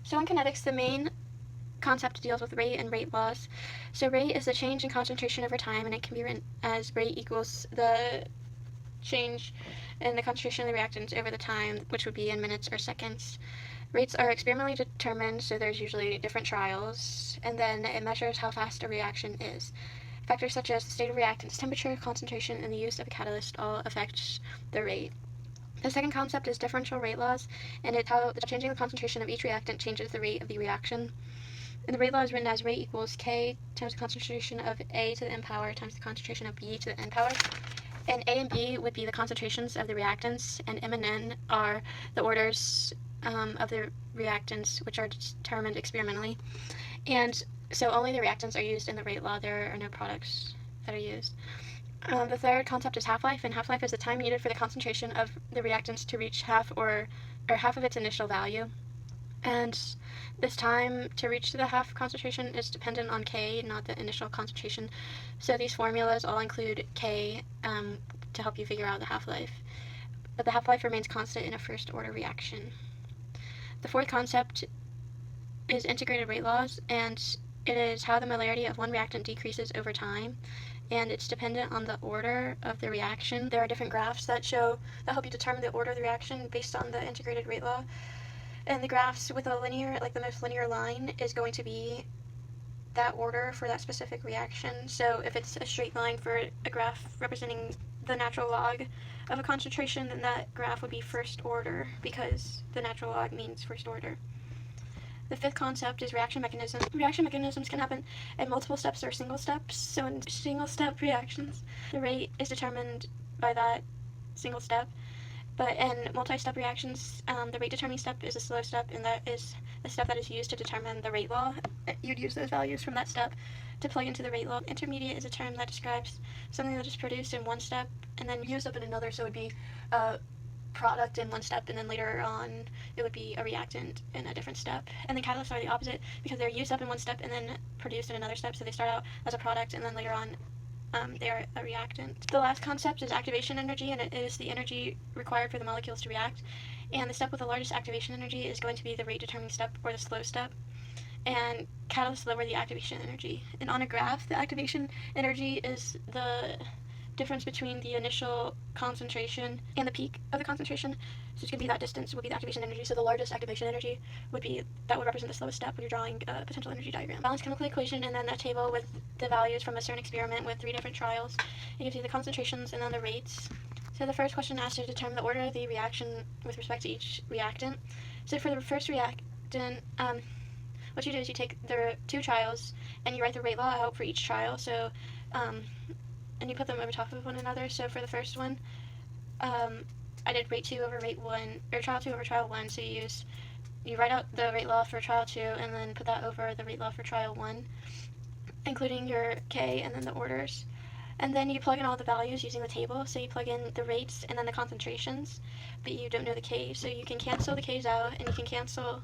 So in kinetics, the main concept deals with rate and rate laws. So rate is the change in concentration over time, and it can be written as rate equals the change in the concentration of the reactants over the time, which would be in minutes or seconds. Rates are experimentally determined, so there's usually different trials, and then it measures how fast a reaction is. Factors such as the state of reactants, temperature, concentration, and the use of a catalyst all affect the rate. The second concept is differential rate laws, and it's how changing the concentration of each reactant changes the rate of the reaction. And the rate law is written as rate equals K times the concentration of A to the n power times the concentration of B to the n power. And A and B would be the concentrations of the reactants, and M and N are the orders of the reactants, which are determined experimentally. And so only the reactants are used in the rate law. There are no products that are used. The third concept is half-life, and half-life is the time needed for the concentration of the reactants to reach half or half of its initial value. And this time to reach the half concentration is dependent on K, not the initial concentration. So these formulas all include K to help you figure out the half-life. But the half-life remains constant in a first-order reaction. The fourth concept is integrated rate laws, and it is how the molarity of one reactant decreases over time, and it's dependent on the order of the reaction. There are different graphs that help you determine the order of the reaction based on the integrated rate law. And the graphs with a linear, like the most linear line, is going to be that order for that specific reaction. So if it's a straight line for a graph representing the natural log of a concentration, then that graph would be first order, because the natural log means first order. The fifth concept is reaction mechanism. Reaction mechanisms can happen in multiple steps or single steps. So in single-step reactions, the rate is determined by that single step. But in multi-step reactions, the rate-determining step is a slow step, and that is the step that is used to determine the rate law. You'd use those values from that step to plug into the rate law. Intermediate is a term that describes something that is produced in one step and then used up in another, so it would be a product in one step, and then later on it would be a reactant in a different step. And the catalysts are the opposite, because they're used up in one step and then produced in another step, so they start out as a product and then later on they are a reactant. The last concept is activation energy, and it is the energy required for the molecules to react. And the step with the largest activation energy is going to be the rate-determining step, or the slow step. And catalysts lower the activation energy. And on a graph, the activation energy is the difference between the initial concentration and the peak of the concentration. So it's going to be that distance would be the activation energy. So the largest activation energy would represent the slowest step when you're drawing a potential energy diagram. Balanced chemical equation, and then a table with the values from a certain experiment with 3 different trials. It gives you the concentrations and then the rates. So the first question asks you to determine the order of the reaction with respect to each reactant. So for the first reactant, what you do is you take the 2 trials and you write the rate law out for each trial. So and you put them over top of one another. So for the first one, I did rate 2 over rate 1, or trial 2 over trial 1. So you write out the rate law for trial 2 and then put that over the rate law for trial 1, including your K and then the orders. And then you plug in all the values using the table. So you plug in the rates and then the concentrations, but you don't know the K. So you can cancel the K's out, and you can cancel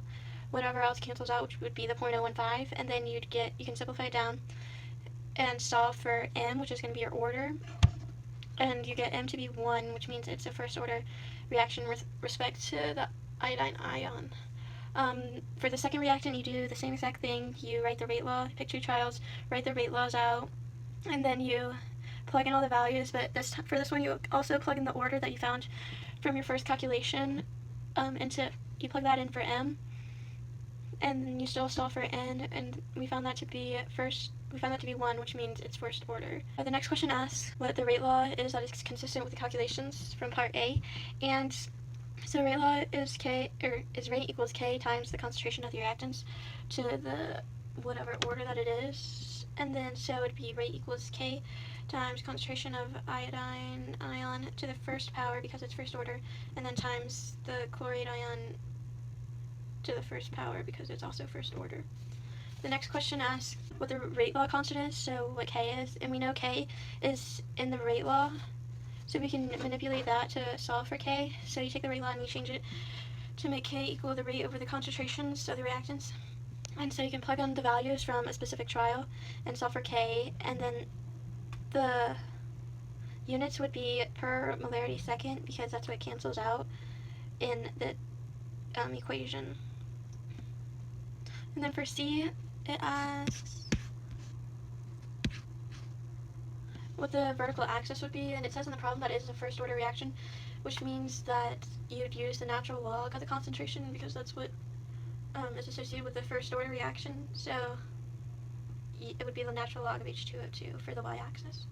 whatever else cancels out, which would be the 0.015, and then you can simplify it down and solve for M, which is going to be your order, and you get M to be 1, which means it's a first order reaction with respect to the iodine ion. For the second reactant, you do the same exact thing. You write the rate law, pick 2 trials, write the rate laws out, and then you plug in all the values, but for this one you also plug in the order that you found from your first calculation you plug that in for M, and then you still solve for N, and we found that to be 1, which means it's first order. The next question asks what the rate law is that is consistent with the calculations from part A, and so rate law is rate equals K times the concentration of the reactants to the whatever order that it is, and then so it would be rate equals K times concentration of iodine ion to the first power because it's first order, and then times the chloride ion to the first power because it's also first order. The next question asks what the rate law constant is, so what K is, and we know K is in the rate law, so we can manipulate that to solve for K. So you take the rate law and you change it to make K equal the rate over the concentrations of the reactants, and so you can plug in the values from a specific trial and solve for K, and then the units would be per molarity second because that's what cancels out in the equation. And then for C, it asks what the vertical axis would be, and it says in the problem that it is a first order reaction, which means that you'd use the natural log of the concentration because that's what is associated with the first order reaction. So it would be the natural log of H2O2 for the y-axis.